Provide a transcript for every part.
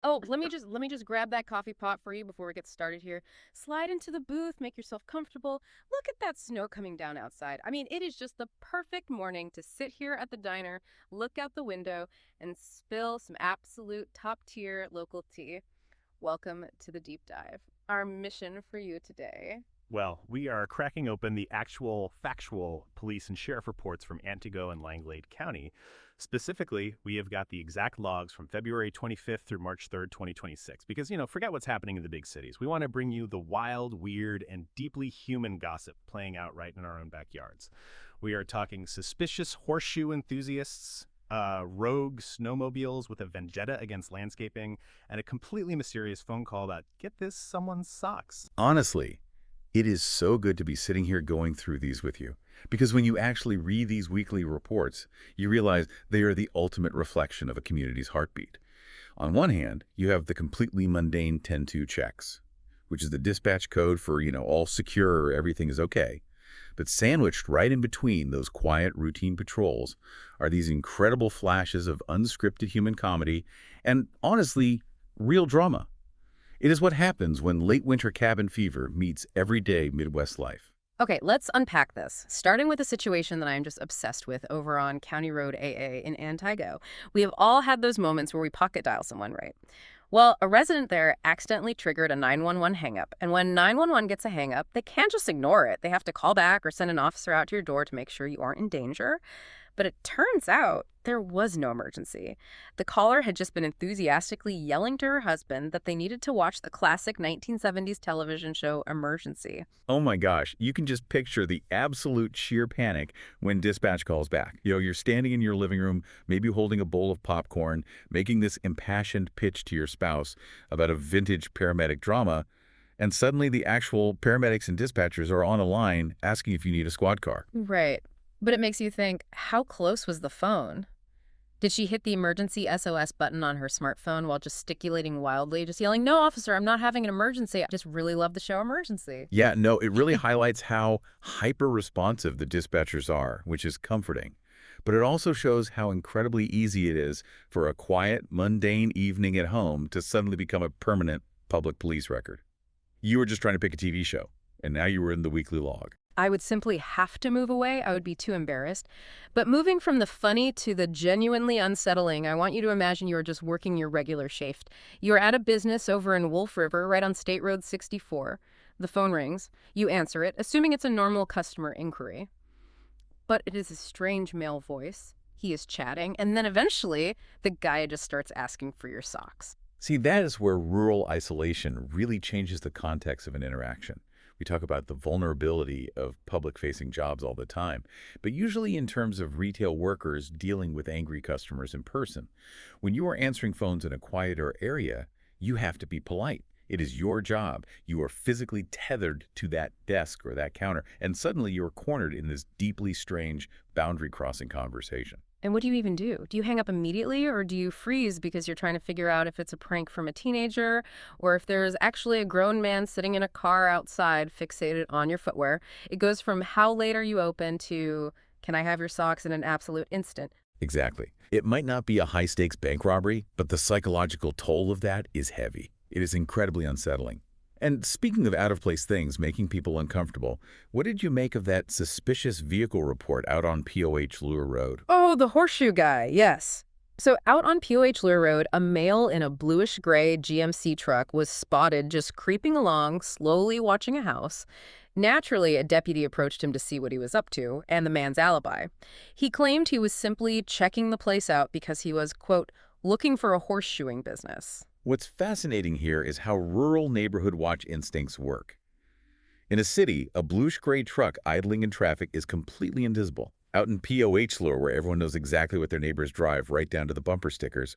Oh, let me just grab that coffee pot for you before we get started here. Slide into the booth, make yourself comfortable. Look at that snow coming down outside. I mean, it is just the perfect morning to sit here at the diner, look out the window, and spill some absolute top-tier local tea. Welcome to the deep dive. Our mission for you today. Well, we are cracking open the actual factual police and sheriff reports from Antigo and Langlade County. Specifically, we have got the exact logs from February 25th through March 3rd, 2026. Because, forget what's happening in the big cities. We want to bring you the wild, weird, and deeply human gossip playing out right in our own backyards. We are talking suspicious horseshoe enthusiasts, rogue snowmobiles with a vendetta against landscaping, and a completely mysterious phone call about, get this, someone's socks. Honestly, it is so good to be sitting here going through these with you. Because when you actually read these weekly reports, you realize they are the ultimate reflection of a community's heartbeat. On one hand, you have the completely mundane 10-2 checks, which is the dispatch code for, all secure, everything is okay. But sandwiched right in between those quiet, routine patrols are these incredible flashes of unscripted human comedy and, honestly, real drama. It is what happens when late winter cabin fever meets everyday Midwest life. Okay, let's unpack this, starting with a situation that I'm just obsessed with over on County Road AA in Antigo. We have all had those moments where we pocket dial someone, right? Well, a resident there accidentally triggered a 911 hangup, and when 911 gets a hangup, they can't just ignore it. They have to call back or send an officer out to your door to make sure you aren't in danger. But it turns out there was no emergency. The caller had just been enthusiastically yelling to her husband that they needed to watch the classic 1970s television show Emergency. Oh my gosh, you can just picture the absolute sheer panic when dispatch calls back. You're standing in your living room, maybe holding a bowl of popcorn, making this impassioned pitch to your spouse about a vintage paramedic drama, and suddenly the actual paramedics and dispatchers are on a line asking if you need a squad car. Right. But it makes you think, how close was the phone? Did she hit the emergency SOS button on her smartphone while gesticulating wildly, just yelling, "No, officer, I'm not having an emergency. I just really love the show Emergency." Yeah, no, it really highlights how hyper-responsive the dispatchers are, which is comforting. But it also shows how incredibly easy it is for a quiet, mundane evening at home to suddenly become a permanent public police record. You were just trying to pick a TV show, and now you were in the weekly log. I would simply have to move away. I would be too embarrassed. But moving from the funny to the genuinely unsettling, I want you to imagine you are just working your regular shift. You're at a business over in Wolf River, right on State Road 64. The phone rings. You answer it, assuming it's a normal customer inquiry. But it is a strange male voice. He is chatting, and then eventually, the guy just starts asking for your socks. See, that is where rural isolation really changes the context of an interaction. We talk about the vulnerability of public-facing jobs all the time, but usually in terms of retail workers dealing with angry customers in person. When you are answering phones in a quieter area, you have to be polite. It is your job. You are physically tethered to that desk or that counter, and suddenly you are cornered in this deeply strange boundary-crossing conversation. And what do you even do? Do you hang up immediately, or do you freeze because you're trying to figure out if it's a prank from a teenager or if there's actually a grown man sitting in a car outside fixated on your footwear? It goes from how late are you open to can I have your socks in an absolute instant? Exactly. It might not be a high-stakes bank robbery, but the psychological toll of that is heavy. It is incredibly unsettling. And speaking of out-of-place things making people uncomfortable, what did you make of that suspicious vehicle report out on POH Lure Road? Oh, the horseshoe guy, yes. So out on POH Lure Road, a male in a bluish-gray GMC truck was spotted just creeping along, slowly watching a house. Naturally, a deputy approached him to see what he was up to, and the man's alibi. He claimed he was simply checking the place out because he was, quote, looking for a horseshoeing business. What's fascinating here is how rural neighborhood watch instincts work. In a city, a bluish-gray truck idling in traffic is completely invisible. Out in POH lore, where everyone knows exactly what their neighbors drive, right down to the bumper stickers,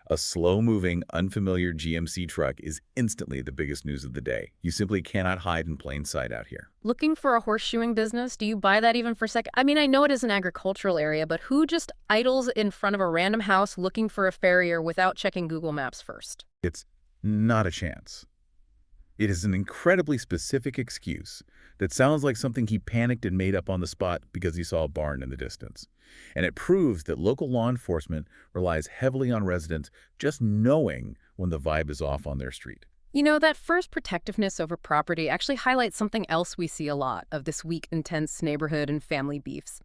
a slow-moving, unfamiliar GMC truck is instantly the biggest news of the day. You simply cannot hide in plain sight out here. Looking for a horseshoeing business? Do you buy that even for a second? I mean, I know it is an agricultural area, but who just idles in front of a random house looking for a farrier without checking Google Maps first? It's not a chance. It is an incredibly specific excuse that sounds like something he panicked and made up on the spot because he saw a barn in the distance. And it proves that local law enforcement relies heavily on residents just knowing when the vibe is off on their street. You know, that first protectiveness over property actually highlights something else we see a lot of this week intense neighborhood and family beefs.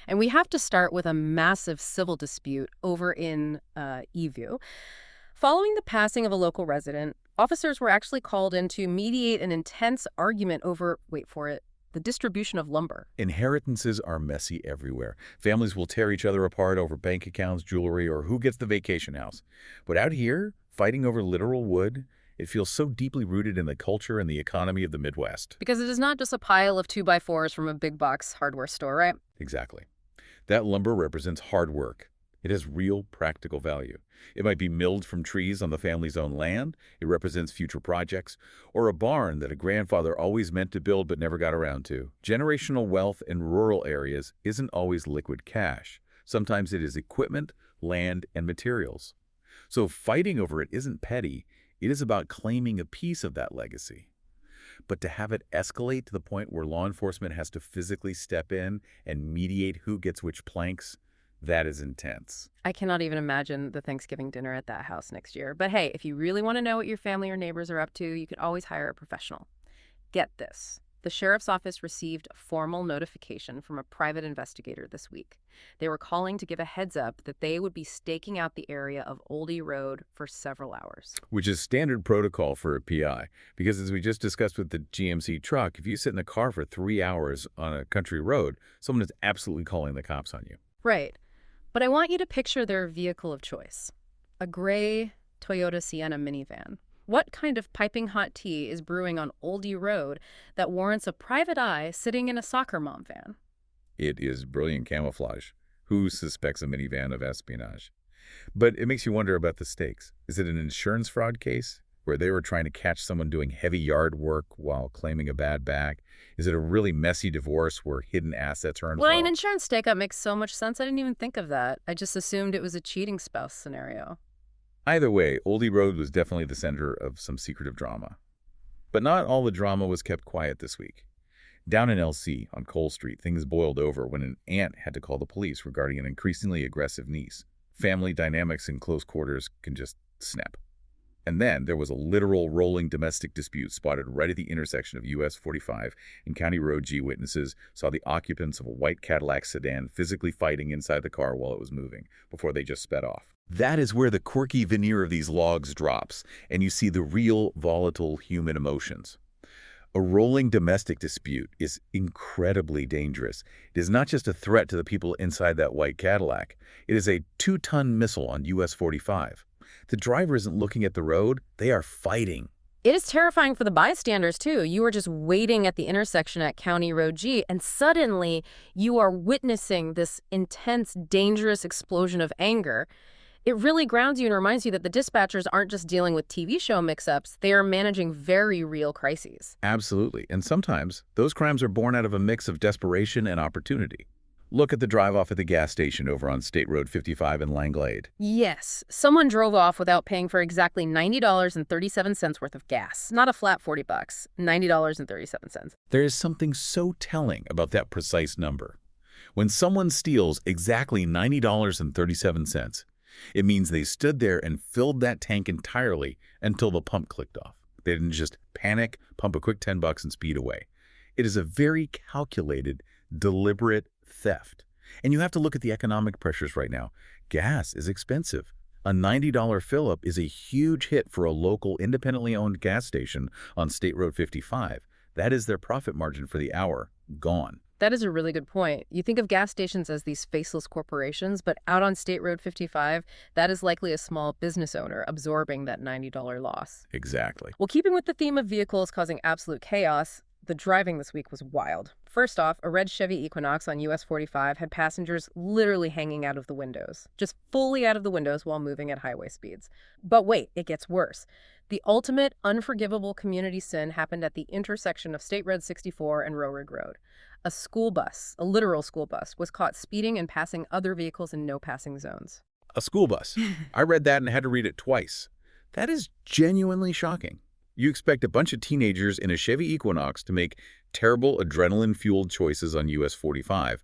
And we have to start with a massive civil dispute over in Evu. Following the passing of a local resident, officers were actually called in to mediate an intense argument over, wait for it, the distribution of lumber. Inheritances are messy everywhere. Families will tear each other apart over bank accounts, jewelry, or who gets the vacation house. But out here, fighting over literal wood, it feels so deeply rooted in the culture and the economy of the Midwest. Because it is not just a pile of 2x4s from a big box hardware store, right? Exactly. That lumber represents hard work. It has real practical value. It might be milled from trees on the family's own land, it represents future projects, or a barn that a grandfather always meant to build but never got around to. Generational wealth in rural areas isn't always liquid cash. Sometimes it is equipment, land, and materials. So fighting over it isn't petty. It is about claiming a piece of that legacy. But to have it escalate to the point where law enforcement has to physically step in and mediate who gets which planks, that is intense. I cannot even imagine the Thanksgiving dinner at that house next year. But hey, if you really want to know what your family or neighbors are up to, you can always hire a professional. Get this. The sheriff's office received a formal notification from a private investigator this week. They were calling to give a heads up that they would be staking out the area of Oldie Road for several hours. Which is standard protocol for a PI. Because as we just discussed with the GMC truck, if you sit in a car for 3 hours on a country road, someone is absolutely calling the cops on you. Right. But I want you to picture their vehicle of choice. A gray Toyota Sienna minivan. What kind of piping hot tea is brewing on Oldie Road that warrants a private eye sitting in a soccer mom van? It is brilliant camouflage. Who suspects a minivan of espionage? But it makes you wonder about the stakes. Is it an insurance fraud case where they were trying to catch someone doing heavy yard work while claiming a bad back? Is it a really messy divorce where hidden assets are involved? Well, an insurance stake-up makes so much sense. I didn't even think of that. I just assumed it was a cheating spouse scenario. Either way, Oldie Road was definitely the center of some secretive drama. But not all the drama was kept quiet this week. Down in LC, on Cole Street, things boiled over when an aunt had to call the police regarding an increasingly aggressive niece. Family dynamics in close quarters can just snap. And then there was a literal rolling domestic dispute spotted right at the intersection of US 45 and County Road G. Witnesses saw the occupants of a white Cadillac sedan physically fighting inside the car while it was moving, before they just sped off. That is where the quirky veneer of these logs drops, and you see the real volatile human emotions. A rolling domestic dispute is incredibly dangerous. It is not just a threat to the people inside that white Cadillac. It is a 2-ton missile on US 45. The driver isn't looking at the road. They are fighting. It is terrifying for the bystanders, too. You are just waiting at the intersection at County Road G, and suddenly you are witnessing this intense, dangerous explosion of anger. It really grounds you and reminds you that the dispatchers aren't just dealing with TV show mix-ups. They are managing very real crises. Absolutely. And sometimes those crimes are born out of a mix of desperation and opportunity. Look at the drive-off at the gas station over on State Road 55 in Langlade. Yes, someone drove off without paying for exactly $90.37 worth of gas. Not a flat $40, $90.37. There is something so telling about that precise number. When someone steals exactly $90.37, it means they stood there and filled that tank entirely until the pump clicked off. They didn't just panic, pump a quick $10 and speed away. It is a very calculated, deliberate theft. And you have to look at the economic pressures right now. Gas is expensive. A $90 fill-up is a huge hit for a local independently owned gas station on State Road 55. That is their profit margin for the hour, gone. That is a really good point. You think of gas stations as these faceless corporations, but out on State Road 55, that is likely a small business owner absorbing that $90 loss. Exactly. Well, keeping with the theme of vehicles causing absolute chaos, the driving this week was wild. First off, a red Chevy Equinox on US 45 had passengers literally hanging out of the windows, just fully out of the windows while moving at highway speeds. But wait, it gets worse. The ultimate unforgivable community sin happened at the intersection of State Road 64 and Rowerig Road. A school bus, a literal school bus, was caught speeding and passing other vehicles in no passing zones. A school bus. I read that and had to read it twice. That is genuinely shocking. You expect a bunch of teenagers in a Chevy Equinox to make terrible adrenaline-fueled choices on US 45,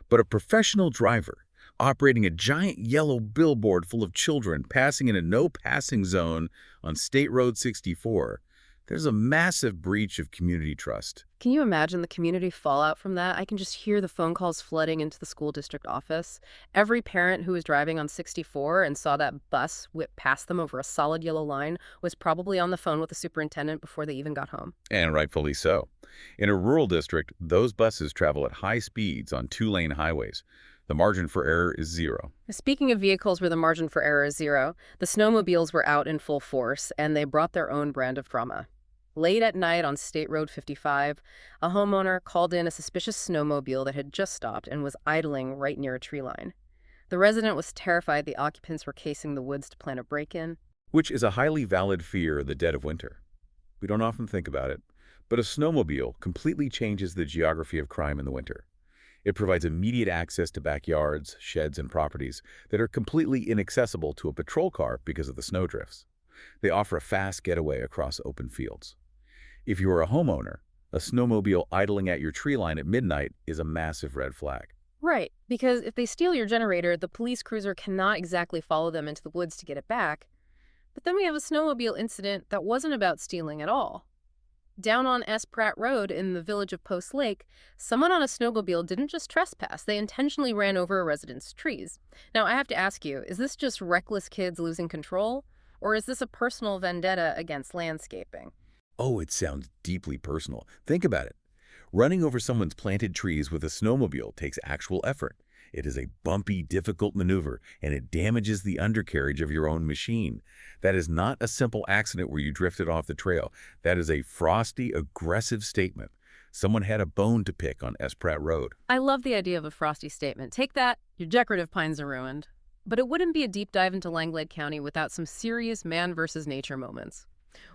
but a professional driver operating a giant yellow billboard full of children passing in a no-passing zone on State Road 64. There's a massive breach of community trust. Can you imagine the community fallout from that? I can just hear the phone calls flooding into the school district office. Every parent who was driving on 64 and saw that bus whip past them over a solid yellow line was probably on the phone with the superintendent before they even got home. And rightfully so. In a rural district, those buses travel at high speeds on two-lane highways. The margin for error is zero. Speaking of vehicles where the margin for error is zero, the snowmobiles were out in full force, and they brought their own brand of drama. Late at night on State Road 55, a homeowner called in a suspicious snowmobile that had just stopped and was idling right near a tree line. The resident was terrified the occupants were casing the woods to plan a break-in. Which is a highly valid fear in the dead of winter. We don't often think about it, but a snowmobile completely changes the geography of crime in the winter. It provides immediate access to backyards, sheds, and properties that are completely inaccessible to a patrol car because of the snowdrifts. They offer a fast getaway across open fields. If you are a homeowner, a snowmobile idling at your tree line at midnight is a massive red flag. Right, because if they steal your generator, the police cruiser cannot exactly follow them into the woods to get it back. But then we have a snowmobile incident that wasn't about stealing at all. Down on S. Pratt Road in the village of Post Lake, someone on a snowmobile didn't just trespass, they intentionally ran over a resident's trees. Now, I have to ask you, is this just reckless kids losing control? Or is this a personal vendetta against landscaping? Oh, it sounds deeply personal. Think about it. Running over someone's planted trees with a snowmobile takes actual effort. It is a bumpy, difficult maneuver, and it damages the undercarriage of your own machine. That is not a simple accident where you drifted off the trail. That is a frosty, aggressive statement. Someone had a bone to pick on S. Pratt Road. I love the idea of a frosty statement. Take that, your decorative pines are ruined. But it wouldn't be a deep dive into Langlade County without some serious man versus nature moments.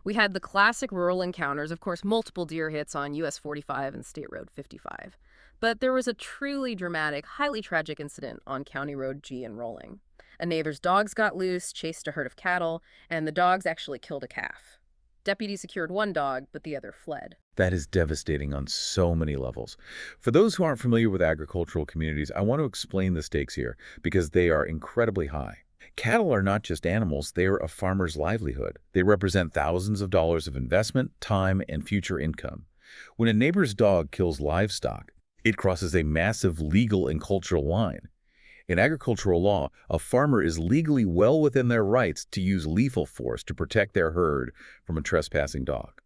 We had the classic rural encounters, of course, multiple deer hits on US 45 and State Road 55. But there was a truly dramatic, highly tragic incident on County Road G in Rolling. A neighbor's dogs got loose, chased a herd of cattle, and the dogs actually killed a calf. Deputies secured one dog, but the other fled. That is devastating on so many levels. For those who aren't familiar with agricultural communities, I want to explain the stakes here because they are incredibly high. Cattle are not just animals, they are a farmer's livelihood. They represent thousands of dollars of investment, time, and future income. When a neighbor's dog kills livestock, it crosses a massive legal and cultural line. In agricultural law, a farmer is legally well within their rights to use lethal force to protect their herd from a trespassing dog.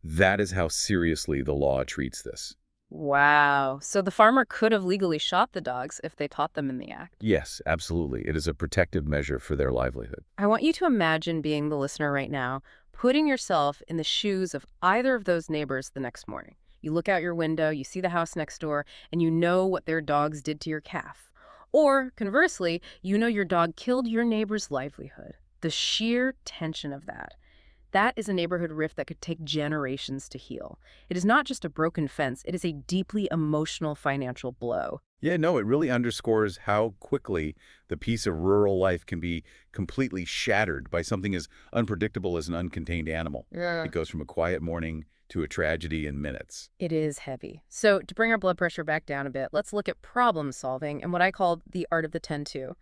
That is how seriously the law treats this. Wow. So the farmer could have legally shot the dogs if they taught them in the act. Yes, absolutely. It is a protective measure for their livelihood. I want you to imagine being the listener right now, putting yourself in the shoes of either of those neighbors the next morning. You look out your window, you see the house next door, and you know what their dogs did to your calf. Or, conversely, you know your dog killed your neighbor's livelihood. The sheer tension of that. That is a neighborhood rift that could take generations to heal. It is not just a broken fence, it is a deeply emotional financial blow. Yeah, no, it really underscores how quickly the piece of rural life can be completely shattered by something as unpredictable as an uncontained animal. Yeah. It goes from a quiet morning to a tragedy in minutes. It is heavy. So to bring our blood pressure back down a bit, let's look at problem solving and what I call the art of the 10-2.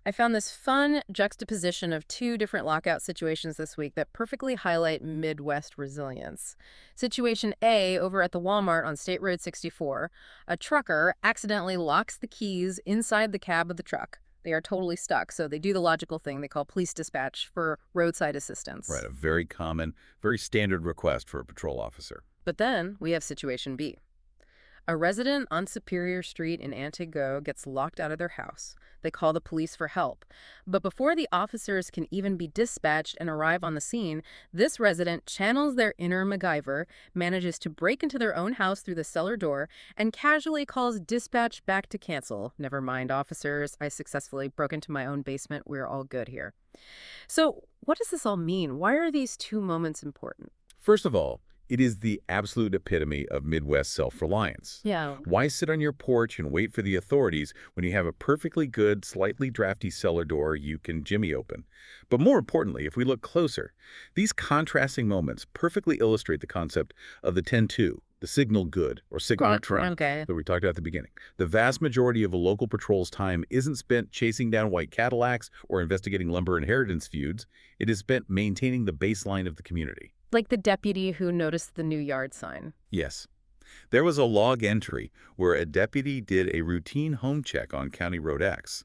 I found this fun juxtaposition of two different lockout situations this week that perfectly highlight Midwest resilience. Situation A, over at the Walmart on State Road 64, a trucker accidentally locks the keys inside the cab of the truck. They are totally stuck, so they do the logical thing they call police dispatch for roadside assistance. Right, a very common, very standard request for a patrol officer. But then we have situation B. A resident on Superior Street in Antigo gets locked out of their house. They call the police for help. But before the officers can even be dispatched and arrive on the scene, this resident channels their inner MacGyver, manages to break into their own house through the cellar door, and casually calls dispatch back to cancel. Never mind, officers. I successfully broke into my own basement. We're all good here. So what does this all mean? Why are these two moments important? First of all, it is the absolute epitome of Midwest self-reliance. Yeah. Why sit on your porch and wait for the authorities when you have a perfectly good, slightly drafty cellar door you can jimmy open? But more importantly, if we look closer, these contrasting moments perfectly illustrate the concept of the 10-2. the signal good, or signal trunk Okay. that we talked about at the beginning. The vast majority of a local patrol's time isn't spent chasing down white Cadillacs or investigating lumber inheritance feuds. It is spent maintaining the baseline of the community. Like the deputy who noticed the new yard sign. Yes. There was a log entry where a deputy did a routine home check on County Road X.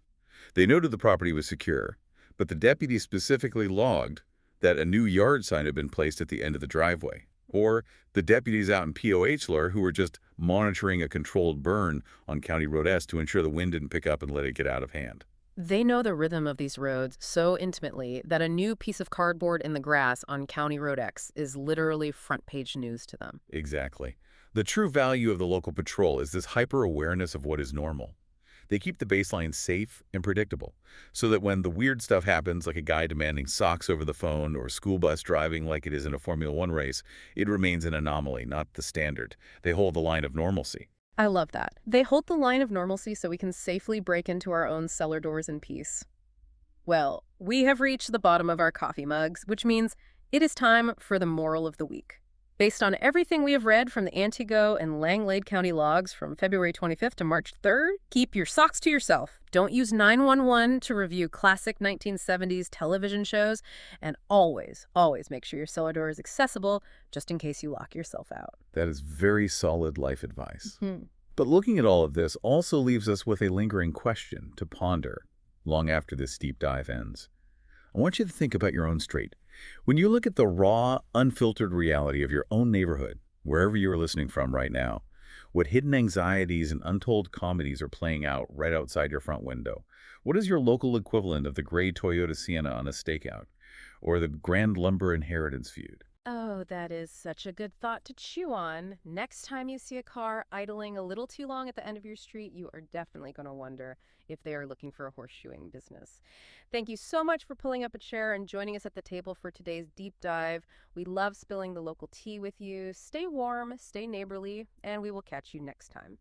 They noted the property was secure, but the deputy specifically logged that a new yard sign had been placed at the end of the driveway. Or the deputies out in POH lure who were just monitoring a controlled burn on County Road S to ensure the wind didn't pick up and let it get out of hand. They know the rhythm of these roads so intimately that a new piece of cardboard in the grass on County Road X is literally front page news to them. Exactly. The true value of the local patrol is this hyper-awareness of what is normal. They keep the baseline safe and predictable, so that when the weird stuff happens, like a guy demanding socks over the phone or a school bus driving like it is in a Formula One race, it remains an anomaly, not the standard. They hold the line of normalcy. I love that. They hold the line of normalcy so we can safely break into our own cellar doors in peace. Well, we have reached the bottom of our coffee mugs, which means it is time for the moral of the week. Based on everything we have read from the Antigo and Langlade County logs from February 25th to March 3rd, keep your socks to yourself. Don't use 911 to review classic 1970s television shows, and always, always make sure your cellar door is accessible just in case you lock yourself out. That is very solid life advice. Hmm. But looking at all of this also leaves us with a lingering question to ponder long after this deep dive ends. I want you to think about your own street. When you look at the raw, unfiltered reality of your own neighborhood, wherever you are listening from right now, what hidden anxieties and untold comedies are playing out right outside your front window? What is your local equivalent of the gray Toyota Sienna on a stakeout, or the grand lumber inheritance feud? Oh, that is such a good thought to chew on. Next time you see a car idling a little too long at the end of your street, you are definitely going to wonder if they are looking for a horseshoeing business. Thank you so much for pulling up a chair and joining us at the table for today's deep dive. We love spilling the local tea with you. Stay warm, stay neighborly, and we will catch you next time.